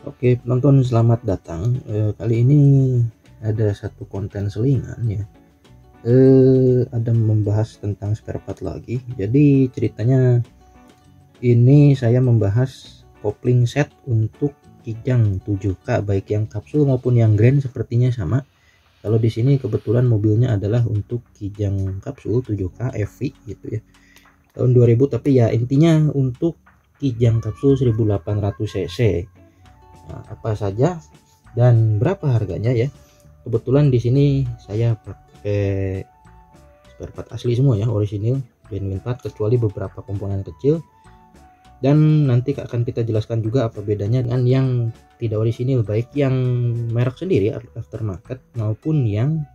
Oke, penonton selamat datang. Kali ini ada satu konten selingan ya. Ada membahas tentang spare part lagi. Jadi ceritanya ini saya membahas kopling set untuk Kijang 7K baik yang kapsul maupun yang grand sepertinya sama. Kalau di sini kebetulan mobilnya adalah untuk Kijang kapsul 7K FV gitu ya. Tahun 2000 tapi ya intinya untuk Kijang kapsul 1800 cc. Nah, apa saja dan berapa harganya ya? Kebetulan di sini saya pakai spare part asli semua ya, orisinil, genuine part, kecuali beberapa komponen kecil. Dan nanti akan kita jelaskan juga apa bedanya dengan yang tidak orisinil, baik yang merek sendiri aftermarket maupun yang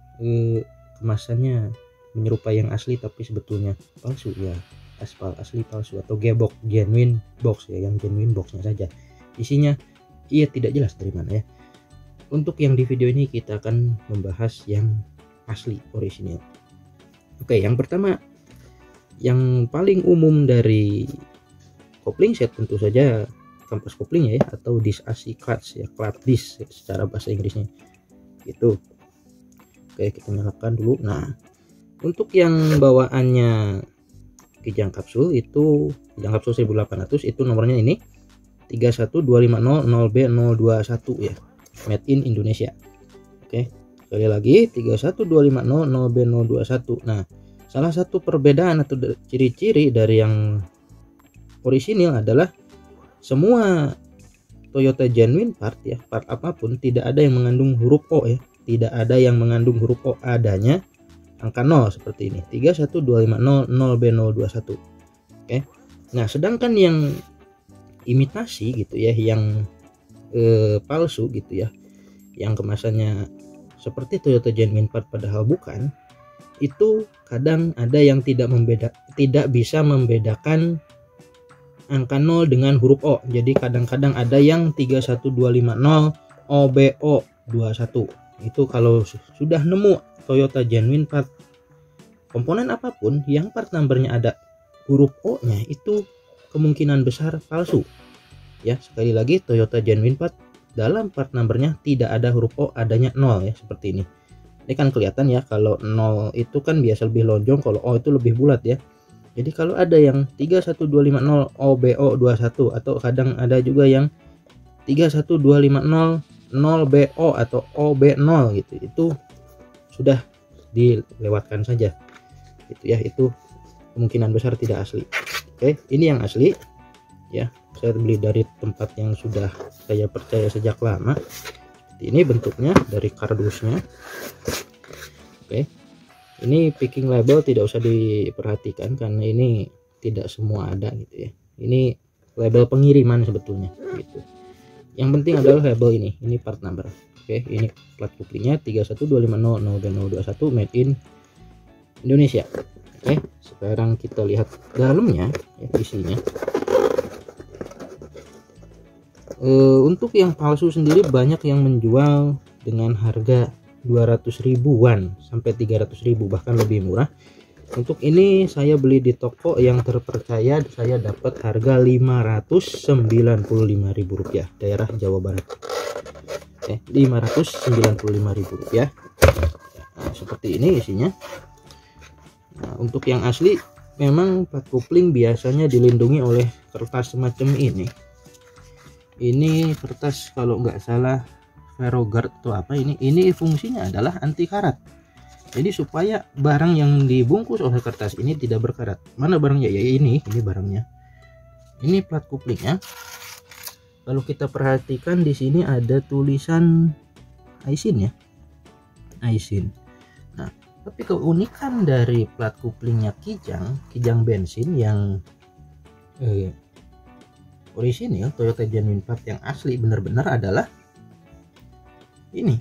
kemasannya menyerupai yang asli tapi sebetulnya palsu ya, aspal asli palsu atau G-box genuine box ya, yang genuine boxnya saja isinya ia tidak jelas dari mana ya. Untuk yang di video ini kita akan membahas yang asli orisinil. Oke, yang pertama yang paling umum dari kopling set tentu saja kampas koplingnya ya, atau disc AC clutch ya, clutch disc secara bahasa Inggrisnya itu. Oke, kita nyalakan dulu. Nah, untuk yang bawaannya Kijang kapsul itu Kijang kapsul 1800 itu nomornya ini 31250-0B021 ya, made in Indonesia. Oke, sekali lagi 31250-0B021. Nah, salah satu perbedaan atau ciri-ciri dari yang orisinil adalah semua Toyota genuine part ya, part apapun tidak ada yang mengandung huruf O ya, tidak ada yang mengandung huruf O, adanya angka 0 seperti ini, 31250-0B021. Oke. Nah, sedangkan yang imitasi gitu ya, yang palsu gitu ya, yang kemasannya seperti Toyota genuine part padahal bukan, itu kadang ada yang tidak bisa membedakan angka 0 dengan huruf O. Jadi kadang-kadang ada yang 31250 OBO21. Itu kalau sudah nemu Toyota genuine part komponen apapun yang part numbernya ada huruf O nya, itu kemungkinan besar palsu ya. Sekali lagi, Toyota genuine part dalam part numbernya tidak ada huruf O, adanya 0 ya, seperti ini. Ini kan kelihatan ya, kalau 0 itu kan biasa lebih lonjong, kalau O itu lebih bulat ya. Jadi kalau ada yang 31250 OBO21 atau kadang ada juga yang 31250 0BO atau OB0 gitu, itu sudah dilewatkan saja gitu ya, itu kemungkinan besar tidak asli. Oke, ini yang asli ya, saya beli dari tempat yang sudah saya percaya sejak lama. Ini bentuknya dari kardusnya. Oke, ini picking label tidak usah diperhatikan karena ini tidak semua ada gitu ya, ini label pengiriman sebetulnya gitu. Yang penting adalah label ini part number. Oke, ini plat kuplingnya 31250-0B021 made in Indonesia. Oke, sekarang kita lihat dalamnya ya, isinya. Untuk yang palsu sendiri banyak yang menjual dengan harga 200 ribuan sampai 300 ribu, bahkan lebih murah. Untuk ini saya beli di toko yang terpercaya, saya dapat harga Rp595.000, daerah Jawa Barat. Rp595.000. Nah, seperti ini isinya. Nah, untuk yang asli memang plat kopling biasanya dilindungi oleh kertas semacam ini. Ini kertas kalau nggak salah Ferrogard atau apa ini fungsinya adalah anti karat. Jadi supaya barang yang dibungkus oleh kertas ini tidak berkarat. Mana barangnya ya, ini barangnya. Ini plat koplingnya. Kalau kita perhatikan di sini ada tulisan Aisin ya, Aisin. Nah, tapi keunikan dari plat koplingnya Kijang bensin yang orisinil Toyota genuine part yang asli benar-benar adalah ini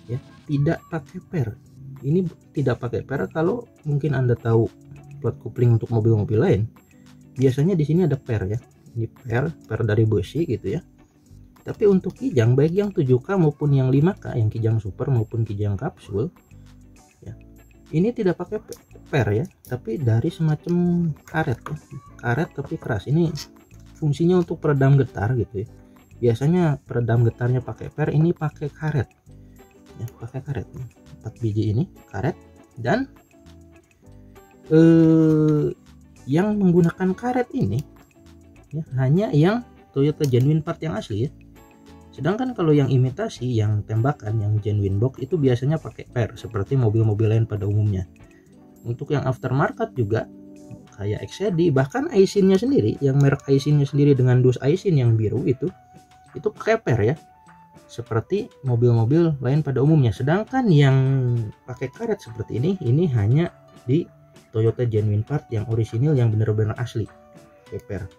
ya, tidak pakai per. Ini tidak pakai per. Kalau mungkin Anda tahu plat kopling untuk mobil-mobil lain, biasanya di sini ada per ya, ini per dari besi gitu ya. Tapi untuk Kijang baik yang 7K maupun yang 5K, yang Kijang super maupun Kijang kapsul ya, ini tidak pakai per ya, tapi dari semacam karet ya, karet tapi keras. Ini fungsinya untuk peredam getar gitu ya. biasanya peredam getarnya pakai per, ini pakai karet ya, pakai karet 4 biji ini karet. Dan yang menggunakan karet ini ya, hanya yang Toyota genuine part yang asli ya. Sedangkan kalau yang imitasi, yang tembakan, yang genuine box itu biasanya pakai per seperti mobil-mobil lain pada umumnya. Untuk yang aftermarket juga kayak XCD, bahkan Aisin-nya sendiri, yang merek Aisin-nya sendiri dengan dus Aisin yang biru itu pakai per ya, seperti mobil-mobil lain pada umumnya. Sedangkan yang pakai karet seperti ini hanya di Toyota genuine part yang orisinil, yang benar-benar asli per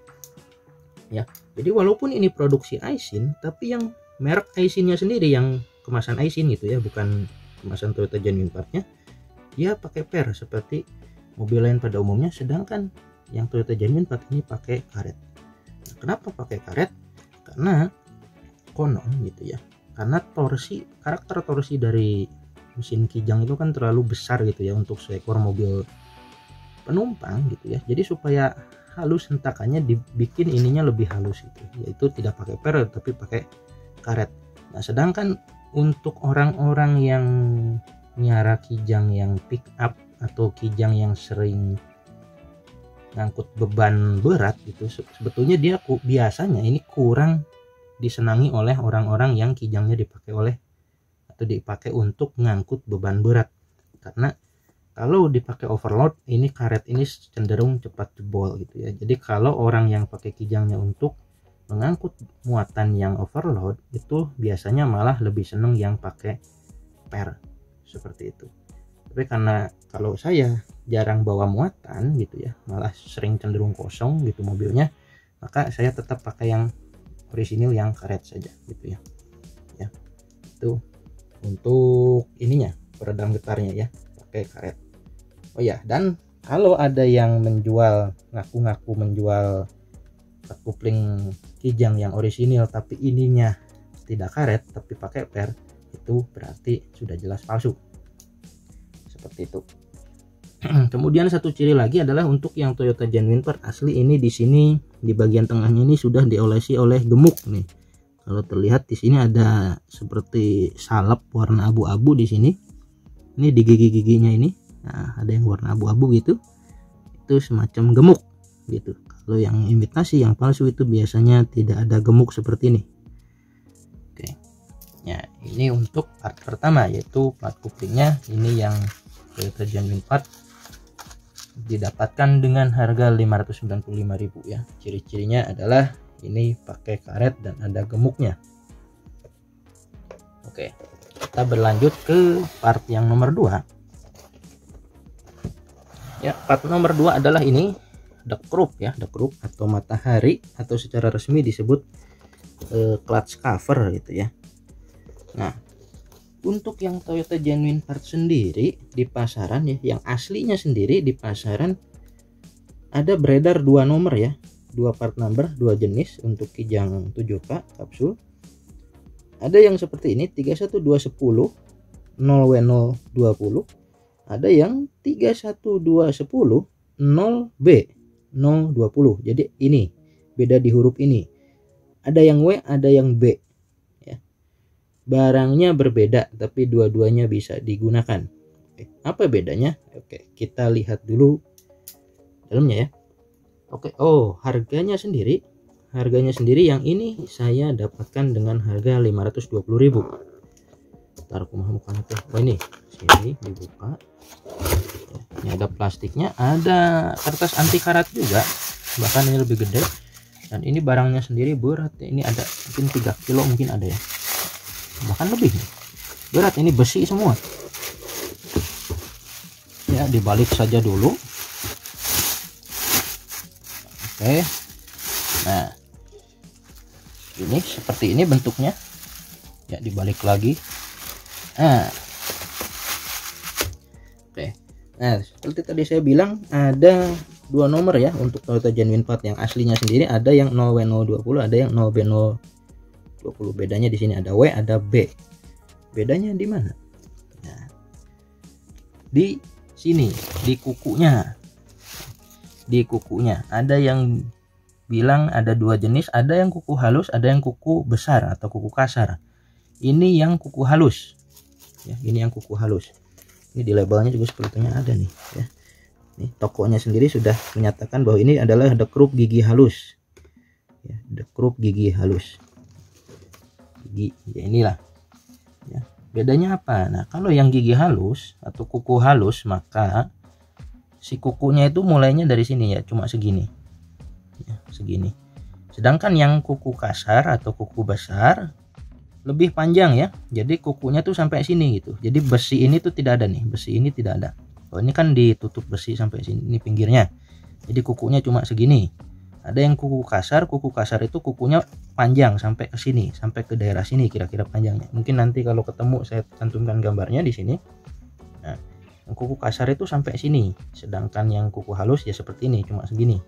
ya. Jadi walaupun ini produksi Aisin, tapi yang merek Aisin-nya sendiri, yang kemasan Aisin gitu ya, bukan kemasan Toyota genuine part-nya, dia pakai per seperti mobil lain pada umumnya. Sedangkan yang Toyota genuine part ini pakai karet. Nah, kenapa pakai karet? Karena konon gitu ya, karena karakter torsi dari mesin kijang itu kan terlalu besar gitu ya untuk seekor mobil penumpang gitu ya. Jadi supaya halus hentakannya, dibikin ininya lebih halus itu, yaitu tidak pakai per tapi pakai karet. Nah, sedangkan untuk orang-orang yang nyara kijang yang pick up atau kijang yang sering ngangkut beban berat itu, sebetulnya dia biasanya ini kurang disenangi oleh orang-orang yang kijangnya dipakai untuk ngangkut beban berat. Karena kalau dipakai overload, ini karet ini cenderung cepat jebol gitu ya. Jadi kalau orang yang pakai kijangnya untuk mengangkut muatan yang overload, itu biasanya malah lebih seneng yang pakai per seperti itu. Tapi karena kalau saya jarang bawa muatan gitu ya, malah sering cenderung kosong gitu mobilnya, maka saya tetap pakai yang orisinil, yang karet saja gitu ya. Ya, itu untuk ininya, peredam getarnya ya, pakai karet. Oh ya, dan kalau ada yang ngaku-ngaku menjual kopling kijang yang orisinil tapi ininya tidak karet tapi pakai per, itu berarti sudah jelas palsu. Seperti itu. Kemudian satu ciri lagi adalah untuk yang Toyota genuine part asli ini, di sini di bagian tengahnya ini sudah diolesi oleh gemuk nih. Kalau terlihat di sini ada seperti salep warna abu-abu di sini. Ini di gigi-giginya ini. Nah, ada yang warna abu-abu gitu. Itu semacam gemuk gitu. Kalau yang imitasi, yang palsu itu biasanya tidak ada gemuk seperti ini. Oke. Ya, ini untuk part pertama, yaitu plat kuplingnya. Ini yang Toyota genuine part didapatkan dengan harga 595.000 ya. Ciri-cirinya adalah ini pakai karet dan ada gemuknya. Oke, kita berlanjut ke part yang nomor 2 ya. Part nomor 2 adalah ini the Krupp ya, the Krupp atau matahari, atau secara resmi disebut clutch cover gitu ya. Nah, untuk yang Toyota genuine part sendiri di pasaran ya, yang aslinya sendiri di pasaran ada beredar 2 nomor ya, 2 part number, 2 jenis untuk kijang 7K kapsul. Ada yang seperti ini 31210 0W020, ada yang 31210 0B020. Jadi ini beda di huruf ini, ada yang W ada yang B ya. Barangnya berbeda tapi dua-duanya bisa digunakan. Oke, apa bedanya? Oke, kita lihat dulu dalamnya ya. Oke, oh harganya sendiri yang ini saya dapatkan dengan harga 520.000. Taruh kumaha teh. Oh ini sini dibuka. Ini ada plastiknya, ada kertas anti karat juga, bahkan ini lebih gede. Dan ini barangnya sendiri berat ya. Ini ada mungkin 3 kilo mungkin ada ya, bahkan lebih nih. Berat, ini besi semua ya. Dibalik saja dulu. Oke, nah ini seperti ini bentuknya ya, dibalik lagi. Oke, nah seperti tadi saya bilang ada 2 nomor ya untuk Toyota genuine part yang aslinya sendiri. Ada yang 0W020, ada yang 0B020. Bedanya di sini ada W ada B. Bedanya di mana? Nah, di sini di kukunya ada yang bilang ada dua jenis, ada yang kuku halus, ada yang kuku besar atau kuku kasar. Ini yang kuku halus ya, ini yang kuku halus. Ini di labelnya juga sepertinya ada nih ya. Nih, tokonya sendiri sudah menyatakan bahwa ini adalah The Krupp gigi halus ya, The Krupp gigi halus gigi ya, inilah ya. Bedanya apa? Nah, kalau yang gigi halus atau kuku halus, maka si kukunya itu mulainya dari sini ya, cuma segini ya, segini. Sedangkan yang kuku kasar atau kuku besar lebih panjang ya, jadi kukunya tuh sampai sini gitu. Jadi besi ini tuh tidak ada nih, besi ini tidak ada. Oh, ini kan ditutup besi sampai sini, ini pinggirnya. Jadi kukunya cuma segini. Ada yang kuku kasar itu kukunya panjang sampai ke sini, sampai ke daerah sini kira-kira panjangnya. Mungkin nanti kalau ketemu saya cantumkan gambarnya di sini. Nah, yang kuku kasar itu sampai sini, sedangkan yang kuku halus ya seperti ini, cuma segini.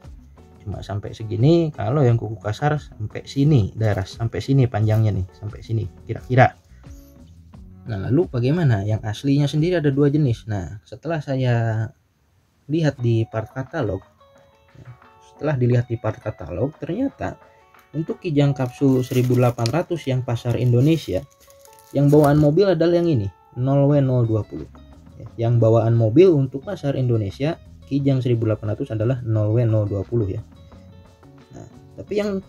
Cuma sampai segini. Kalau yang kuku kasar sampai sini, daerah sampai sini panjangnya nih, sampai sini kira-kira. Nah, lalu bagaimana? Yang aslinya sendiri ada dua jenis. Nah, setelah saya lihat di part katalog, ternyata untuk Kijang Kapsul 1800 yang pasar Indonesia, yang bawaan mobil adalah yang ini, 0W020. Yang bawaan mobil untuk pasar Indonesia Kijang 1800 adalah 0W020 ya. Nah, tapi yang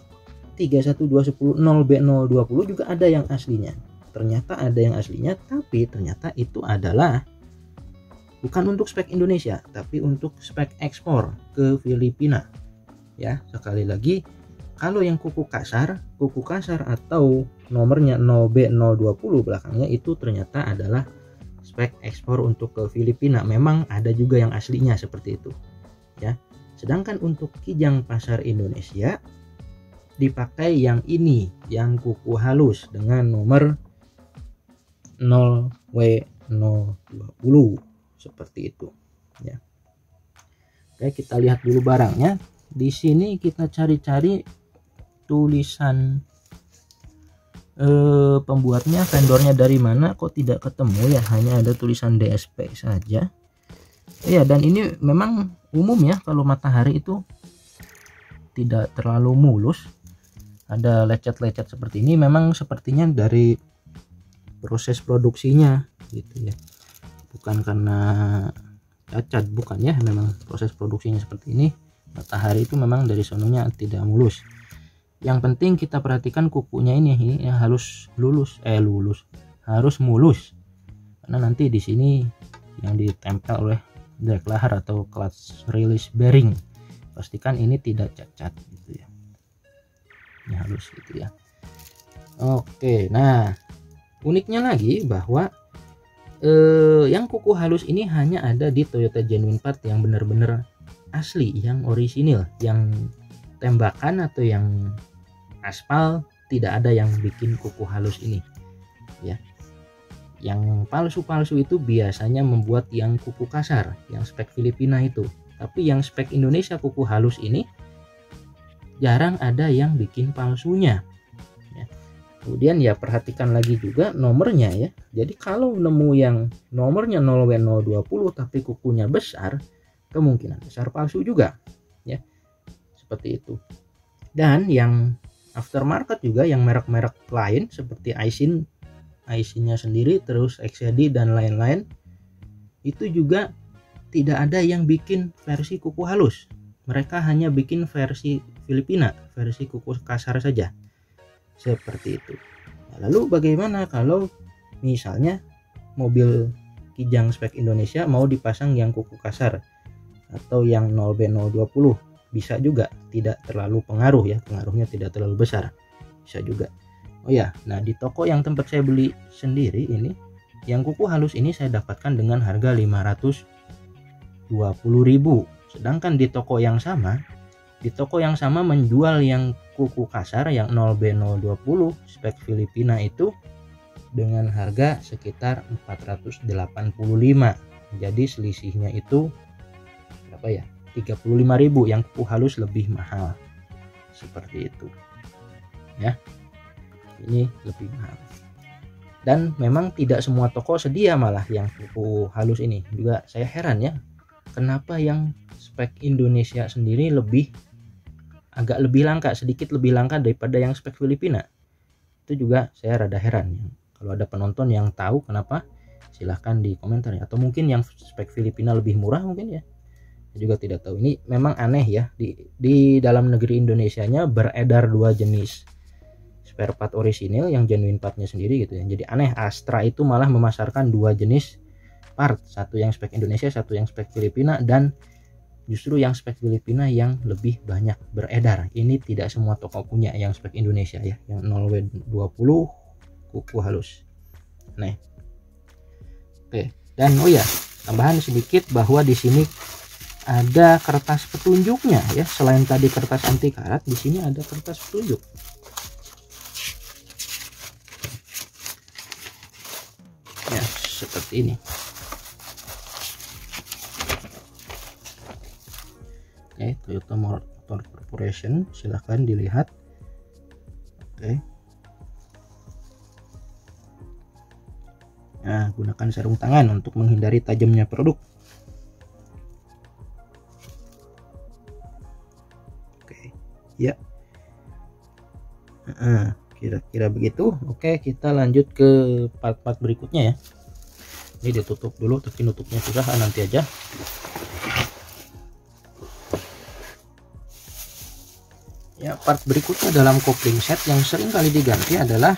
31210 0B020 juga ada yang aslinya. Ternyata ada yang aslinya, tapi ternyata itu adalah bukan untuk spek Indonesia, tapi untuk spek ekspor ke Filipina. Ya, sekali lagi, kalau yang kuku kasar atau nomornya 0B020 belakangnya itu ternyata adalah spek ekspor untuk ke Filipina. Memang ada juga yang aslinya seperti itu. Ya. Sedangkan untuk Kijang pasar Indonesia dipakai yang ini, yang kuku halus dengan nomor 0W020 seperti itu ya. Oke, kita lihat dulu barangnya. Di sini kita cari-cari tulisan pembuatnya, vendornya dari mana, kok tidak ketemu ya, hanya ada tulisan DSP saja ya. Dan ini memang umum ya, kalau matahari itu tidak terlalu mulus, ada lecet-lecet seperti ini. Memang sepertinya dari proses produksinya gitu ya, bukan karena cacat, bukan ya, memang proses produksinya seperti ini. Matahari itu memang dari sononya tidak mulus. Yang penting kita perhatikan kukunya ini ya, harus harus mulus, karena nanti di sini yang ditempel oleh drag lahar atau clutch release bearing, pastikan ini tidak cacat gitu ya, ini halus gitu ya. Oke, nah uniknya lagi bahwa yang kuku halus ini hanya ada di Toyota Genuine Part yang benar-benar asli, yang orisinil, yang tembakan atau yang aspal, tidak ada yang bikin kuku halus ini ya. Yang palsu-palsu itu biasanya membuat yang kuku kasar, yang spek Filipina itu. Tapi yang spek Indonesia kuku halus ini jarang ada yang bikin palsunya. Kemudian ya perhatikan lagi juga nomornya ya. Jadi kalau nemu yang nomornya 0W020 tapi kukunya besar, kemungkinan besar palsu juga ya. Seperti itu. Dan yang aftermarket juga, yang merek-merek lain seperti Aisin-nya sendiri, terus XCD dan lain-lain, itu juga tidak ada yang bikin versi kuku halus. Mereka hanya bikin versi Filipina, versi kuku kasar saja. Seperti itu. Nah, lalu bagaimana kalau misalnya mobil Kijang spek Indonesia mau dipasang yang kuku kasar atau yang 0B020? Bisa juga, tidak terlalu pengaruh ya, pengaruhnya tidak terlalu besar, bisa juga. Oh ya, nah di toko yang tempat saya beli sendiri ini, yang kuku halus ini saya dapatkan dengan harga 520.000. Sedangkan di toko yang sama menjual yang kuku kasar yang 0B020 spek Filipina itu dengan harga sekitar 485. Jadi selisihnya itu berapa ya? 35.000, yang kuku halus lebih mahal. Seperti itu. Ya. Ini lebih mahal. Dan memang tidak semua toko sedia malah yang kuku halus ini. Juga saya heran ya, kenapa yang spek Indonesia sendiri lebih agak lebih langka, sedikit lebih langka daripada yang spek Filipina. Itu juga saya rada heran. Kalau ada penonton yang tahu kenapa, silahkan di komentar ya. Atau mungkin yang spek Filipina lebih murah mungkin ya. Saya juga tidak tahu. Ini memang aneh ya, di dalam negeri Indonesianya beredar dua jenis spare part orisinil yang genuine partnya sendiri gitu ya. Jadi aneh, Astra itu malah memasarkan dua jenis part, satu yang spek Indonesia, satu yang spek Filipina, dan justru yang spek Filipina yang lebih banyak beredar. Ini tidak semua toko punya yang spek Indonesia ya, yang 0W20 kuku halus. Nah, oke. Dan oh ya, tambahan sedikit bahwa di sini ada kertas petunjuknya ya. Selain tadi kertas anti karat, di sini ada kertas petunjuk. Ya, seperti ini. Oke, Toyota Motor Corporation, silahkan dilihat. Oke. Nah, gunakan sarung tangan untuk menghindari tajamnya produk. Oke, ya. Kira-kira begitu. Oke, kita lanjut ke part-part berikutnya ya. Ini ditutup dulu, tapi nutupnya susah, nanti aja. Ya, part berikutnya dalam kopling set yang sering kali diganti adalah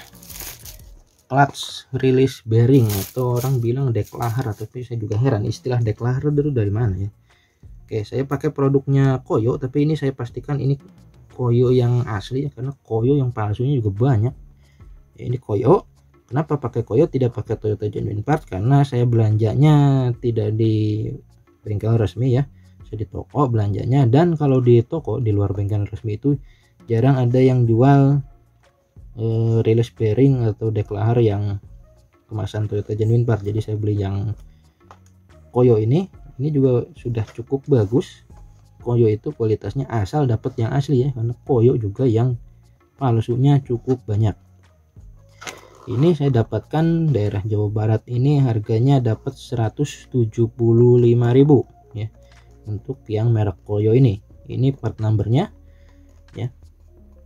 clutch release bearing, atau orang bilang declahar, tapi saya juga heran istilah declahar dulu dari mana ya. Oke, saya pakai produknya Koyo, tapi ini saya pastikan ini Koyo yang asli ya, karena Koyo yang palsunya juga banyak ya. Ini Koyo. Kenapa pakai Koyo, tidak pakai Toyota Genuine Part? Karena saya belanjanya tidak di bengkel resmi ya, saya di toko belanjanya. Dan kalau di toko di luar bengkel resmi itu jarang ada yang jual release bearing atau declahar yang kemasan Toyota Genuine Part. Jadi saya beli yang Koyo ini juga sudah cukup bagus. Koyo itu kualitasnya asal dapat yang asli ya, karena Koyo juga yang palsunya cukup banyak. Ini saya dapatkan daerah Jawa Barat, ini harganya dapat 175.000 ya untuk yang merek Koyo ini. Ini part numbernya ya.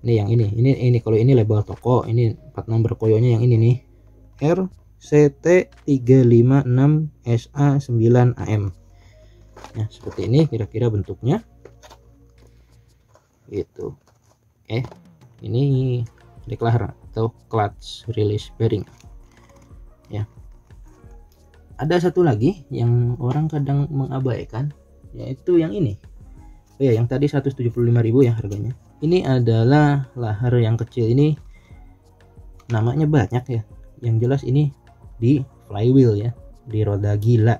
Ini yang ini kalau ini label toko, ini part number Koyonya yang ini nih, RCT356SA9AM. Nah, seperti ini kira-kira bentuknya gitu. Ini declahar atau clutch release bearing ya. Ada satu lagi yang orang kadang mengabaikan, yaitu yang ini. Oh ya, yang tadi 175.000 ya harganya. Ini adalah lahar yang kecil, ini namanya banyak ya. Yang jelas ini di flywheel ya, di roda gila.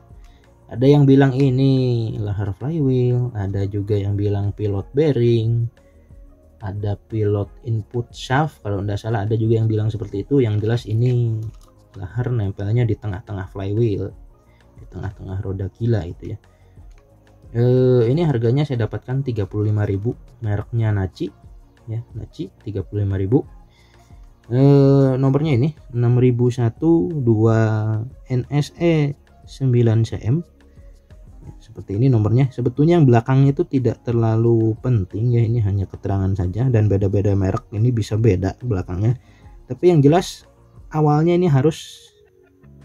Ada yang bilang ini lahar flywheel, ada juga yang bilang pilot bearing, ada pilot input shaft kalau tidak salah, ada juga yang bilang seperti itu. Yang jelas ini lahar nempelnya di tengah-tengah flywheel, di tengah-tengah roda gila itu ya. Ini harganya saya dapatkan 35.000, mereknya Nachi ya, Nachi 35.000. Nomornya ini 6001 2 NSE 9cm. Seperti ini nomornya. Sebetulnya yang belakangnya itu tidak terlalu penting ya, ini hanya keterangan saja, dan beda-beda merek ini bisa beda belakangnya. Tapi yang jelas awalnya ini harus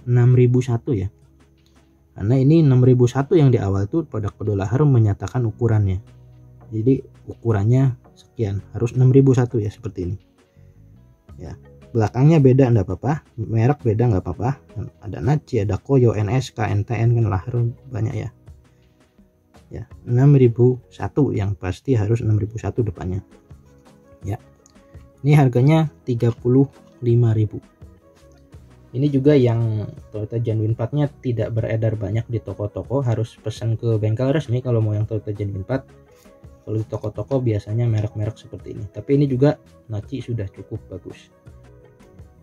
6001 ya, karena ini 6001 yang di awal itu pada kode lahar menyatakan ukurannya. Jadi ukurannya sekian, harus 6001 ya, seperti ini ya. Belakangnya beda enggak apa-apa, merek beda enggak apa-apa. Ada Nachi, ada Koyo, NSK, NTN, kan lahar banyak ya. Ya, 6001 yang pasti harus 6001 depannya. Ya. Ini harganya 35.000. Ini juga yang Toyota Genuine Part-nya tidak beredar banyak di toko-toko, harus pesan ke bengkel resmi kalau mau yang Toyota Genuine Part. Kalau di toko-toko biasanya merek-merek seperti ini. Tapi ini juga Nachi sudah cukup bagus.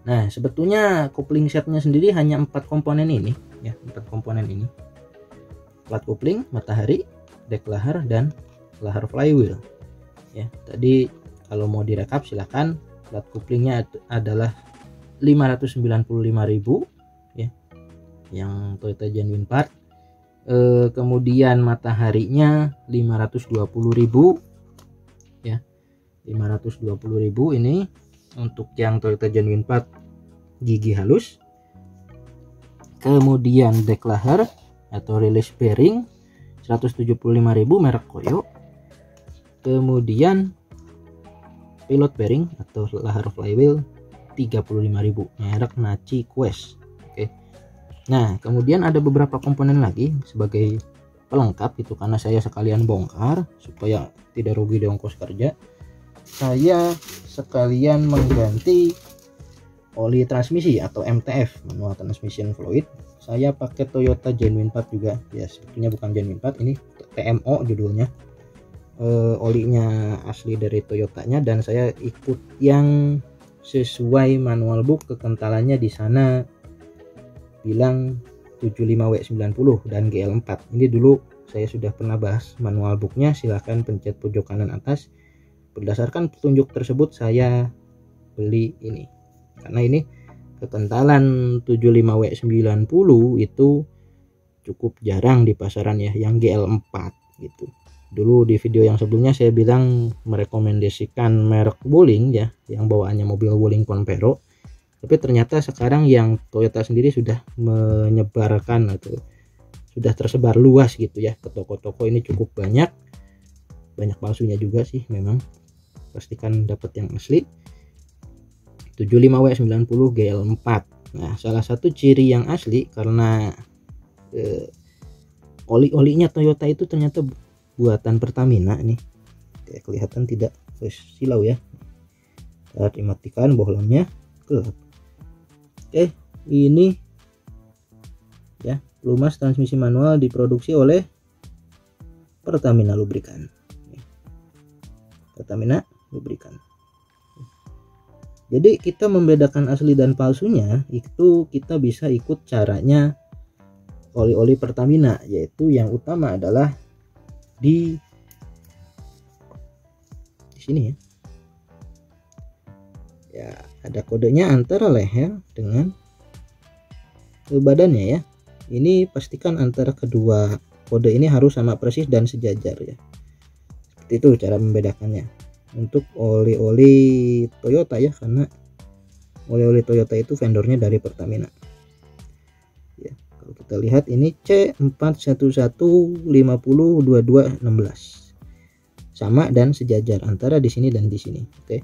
Nah, sebetulnya kopling setnya sendiri hanya 4 komponen ini ya, 4 komponen ini. Plat kopling, matahari, declahar, dan lahar flywheel ya. Tadi kalau mau direkap silahkan. Plat koplingnya adalah 595.000 ya, yang Toyota Genuine Part. Kemudian mataharinya 520.000 ya. 520.000 ini untuk yang Toyota Genuine Part gigi halus. Kemudian declarer atau release bearing 175.000 merek Koyo. Kemudian pilot bearing atau lahar flywheel 35.000 merek Nachi Quest. Oke. Nah, kemudian ada beberapa komponen lagi sebagai pelengkap itu, karena saya sekalian bongkar supaya tidak rugi di ongkos kerja. Saya sekalian mengganti oli transmisi atau MTF, manual transmission fluid. Saya pakai Toyota Genuine Part juga ya, sebetulnya bukan Genuine Part, ini TMO judulnya. Olinya asli dari Toyotanya, dan saya ikut yang sesuai manual book. Kekentalannya di sana bilang 75W90 dan GL4. Ini dulu saya sudah pernah bahas manual booknya, silahkan pencet pojok kanan atas. Berdasarkan petunjuk tersebut saya beli ini, karena ini kekentalan 75W90 itu cukup jarang di pasaran ya, yang GL4 gitu. Dulu di video yang sebelumnya saya bilang merekomendasikan merek Wuling ya, yang bawaannya mobil Wuling Convero. Tapi ternyata sekarang yang Toyota sendiri sudah menyebarkan atau sudah tersebar luas gitu ya ke toko-toko. Ini cukup banyak palsunya juga sih memang. Pastikan dapat yang asli. 75W90 GL4. Nah, salah satu ciri yang asli karena oli-olinya Toyota itu ternyata buatan Pertamina nih. Kayak kelihatan tidak silau ya. Saat dimatikan bohlamnya gelap. Oke, ini ya, pelumas transmisi manual diproduksi oleh Pertamina Lubrikan. Pertamina Lubrikan. Jadi kita membedakan asli dan palsunya itu kita bisa ikut caranya oli-oli Pertamina, yaitu yang utama adalah di sini ya. Ya, ada kodenya antara leher dengan badannya ya. Ini pastikan antara kedua kode ini harus sama persis dan sejajar ya. Seperti itu cara membedakannya. Untuk oli-oli Toyota ya, karena oli-oli Toyota itu vendornya dari Pertamina. Ya, kalau kita lihat ini C411502216 sama dan sejajar antara di sini dan di sini. Oke.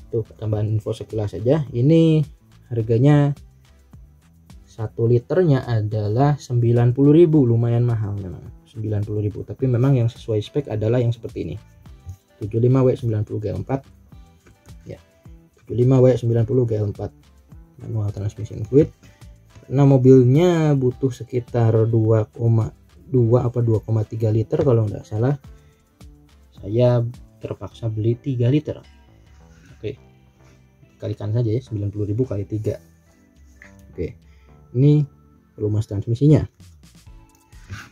Tuh, tambahan info sekilas saja. Ini harganya 1 liternya adalah 90.000, lumayan mahal memang 90.000, tapi memang yang sesuai spek adalah yang seperti ini, 75W90 GL4 ya, 75W90 GL4 manual transmission fluid. Nah, mobilnya butuh sekitar 2,2 apa 2,3 liter kalau nggak salah. Saya terpaksa beli 3 liter. Oke, kalikan saja ya, 90.000 kali 3. Oke, ini pelumas transmisinya.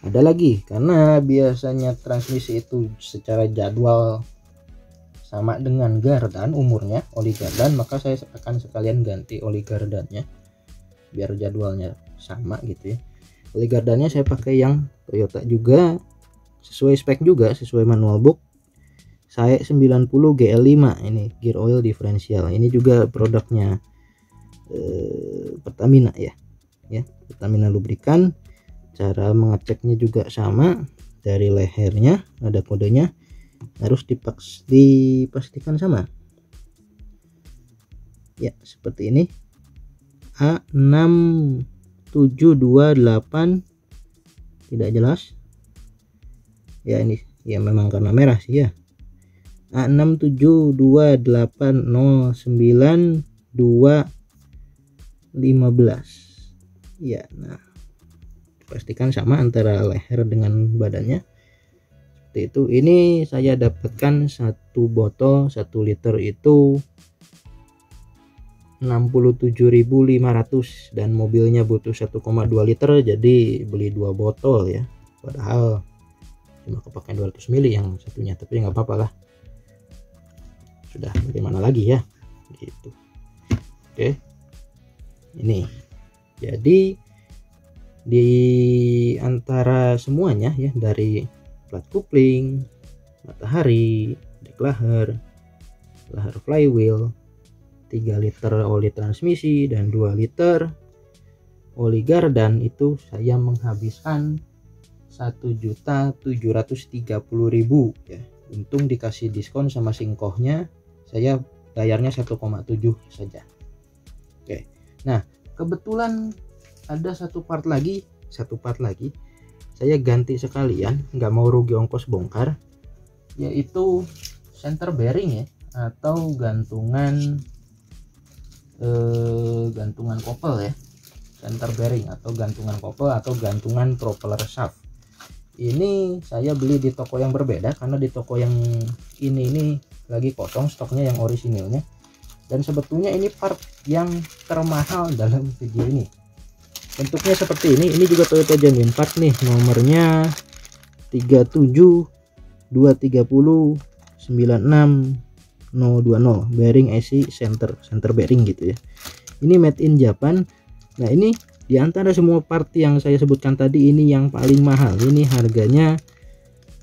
Ada lagi, karena biasanya transmisi itu secara jadwal sama dengan gardan umurnya, oli gardan, maka saya akan sekalian ganti oli gardannya biar jadwalnya sama gitu ya. Oli gardannya saya pakai yang Toyota juga, sesuai spek juga, sesuai manual book. Saya 90 GL5, ini gear oil differential. Ini juga produknya Pertamina ya. Pertamina Lubrikan. Cara mengeceknya juga sama, dari lehernya ada kodenya, harus dipastikan sama. Ya, seperti ini. A6728 tidak jelas. Ya, ini ya memang karena merah sih ya. A6728092215 ya. Nah, pastikan sama antara leher dengan badannya seperti itu. Ini saya dapatkan satu botol 1 liter itu 67.500 dan mobilnya butuh 1,2 liter, jadi beli 2 botol ya, padahal cuma kepakai 200 ml yang satunya, tapi nggak apa-apa lah, sudah bagaimana lagi ya gitu. Oke, ini jadi di antara semuanya ya, dari plat kupling, matahari, declarer, lahar flywheel, 3 liter oli transmisi, dan 2 liter oli gardan. Itu saya menghabiskan 1.730.000 ya. Untung dikasih diskon sama singkohnya, saya bayarnya 1,7 saja. Oke, nah kebetulan ada satu part lagi saya ganti sekalian, nggak mau rugi ongkos bongkar, yaitu center bearing ya, atau gantungan kopel ya, center bearing atau gantungan kopel atau gantungan propeller shaft. Ini saya beli di toko yang berbeda, karena di toko yang ini lagi kosong stoknya yang orisinilnya, dan sebetulnya ini part yang termahal dalam video ini. Bentuknya seperti ini juga Toyota Genuine Part nih, nomornya 372309620, bearing IC center bearing gitu ya. Ini made in Japan. Nah, ini di antara semua part yang saya sebutkan tadi, ini yang paling mahal. Ini harganya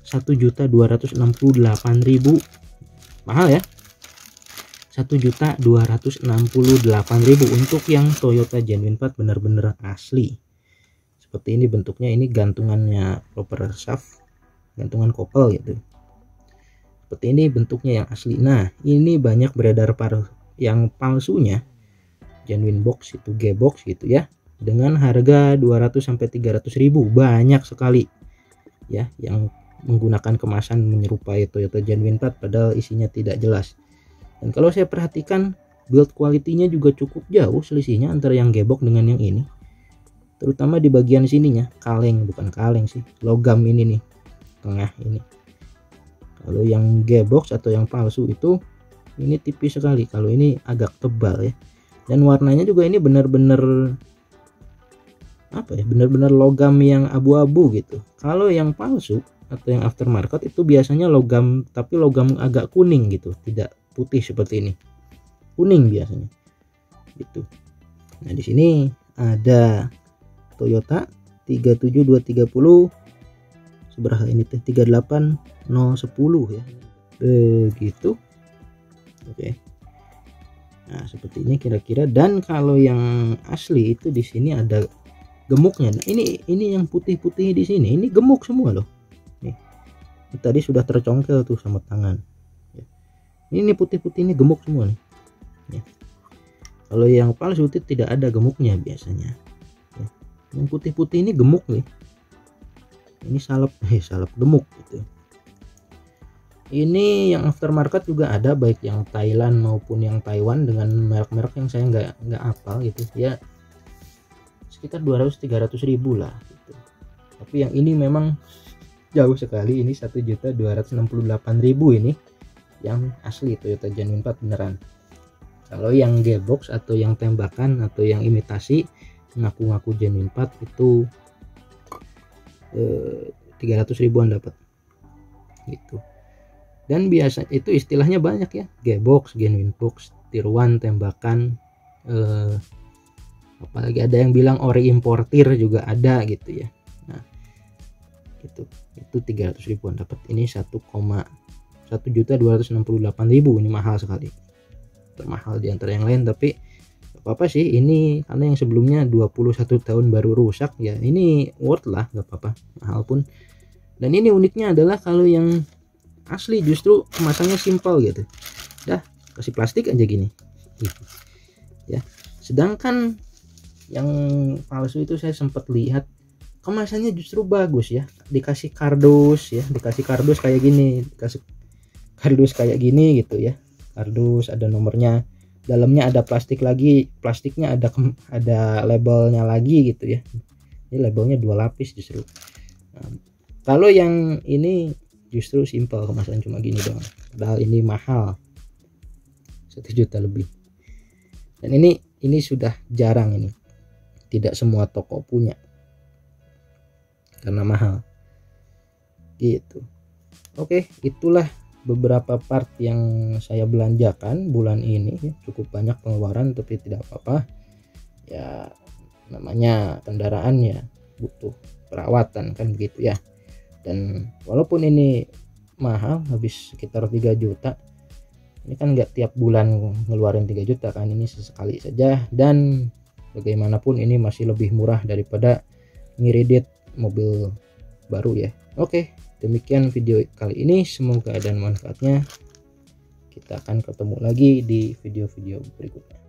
1.268.000. Mahal ya, 1.268.000 untuk yang Toyota Genuine Part benar-benar asli. Seperti ini bentuknya, ini gantungannya propeller shaft, gantungan kopel gitu. Seperti ini bentuknya yang asli. Nah, ini banyak beredar yang palsunya, genuine box itu G-box gitu ya, dengan harga 200-300.000. Banyak sekali ya yang menggunakan kemasan menyerupai Toyota Genuine Part padahal isinya tidak jelas. Dan kalau saya perhatikan, build quality-nya juga cukup jauh selisihnya antara yang G-box dengan yang ini, terutama di bagian sininya, bukan kaleng sih, logam ini nih, tengah ini. Kalau yang G-box atau yang palsu itu ini tipis sekali, kalau ini agak tebal ya. Dan warnanya juga ini benar-benar benar-benar logam yang abu-abu gitu. Kalau yang palsu atau yang aftermarket itu biasanya logam, tapi logam agak kuning gitu, tidak putih seperti ini, kuning biasanya gitu. Nah, di sini ada Toyota 37230 seberapa ini teh, 38010 ya, begitu. Oke. Nah, seperti ini kira-kira. Dan kalau yang asli itu di sini ada gemuknya. Nah, ini yang putih-putih di sini, ini gemuk semua loh. Nih, ini tadi sudah tercongkel tuh sama tangan. Ini putih-putih ini gemuk semua nih. Ya. Kalau yang palsu itu tidak ada gemuknya biasanya. Ya. Yang putih-putih ini gemuk nih. Ini salep gemuk gitu. Ini yang aftermarket juga ada, baik yang Thailand maupun yang Taiwan, dengan merek-merek yang saya nggak hafal gitu ya, sekitar 200-300.000 lah gitu. Tapi yang ini memang jauh sekali, ini 1.268.000 ini yang asli Toyota Genuine Part beneran. Kalau yang G-box atau yang tembakan atau yang imitasi ngaku-ngaku Genuine Part itu 300.000-an dapat gitu. Dan biasa itu istilahnya banyak ya, G-box, Genuine Box, Tier 1, tembakan, apalagi ada yang bilang ori importir juga ada gitu ya. Nah, itu 300.000-an dapat. Ini 1.268.000, ini mahal sekali, termahal di antara yang lain. Tapi apa sih, ini karena yang sebelumnya 21 tahun baru rusak ya, ini worth lah, nggak apa-apa mahal pun. Dan ini uniknya adalah kalau yang asli justru kemasannya simpel gitu, dah kasih plastik aja gini ya. Sedangkan yang palsu itu saya sempat lihat kemasannya justru bagus ya, dikasih kardus ya, kayak gini, dikasih kardus kayak gini gitu ya, kardus ada nomornya, dalamnya ada plastik lagi, plastiknya ada labelnya lagi gitu ya. Ini labelnya 2 lapis justru. Nah, kalau yang ini justru simpel, kemasan cuma gini doang, padahal ini mahal 1 juta lebih. Dan ini sudah jarang, ini tidak semua toko punya karena mahal gitu. Oke, itulah beberapa part yang saya belanjakan bulan ini ya. Cukup banyak pengeluaran tapi tidak apa-apa ya, namanya kendaraan ya butuh perawatan kan begitu ya. Dan walaupun ini mahal, habis sekitar 3 juta, Ini kan nggak tiap bulan ngeluarin 3 juta kan, ini sesekali saja, dan bagaimanapun ini masih lebih murah daripada ngiredit mobil baru ya. Oke, demikian video kali ini, semoga ada manfaatnya. Kita akan ketemu lagi di video-video berikutnya.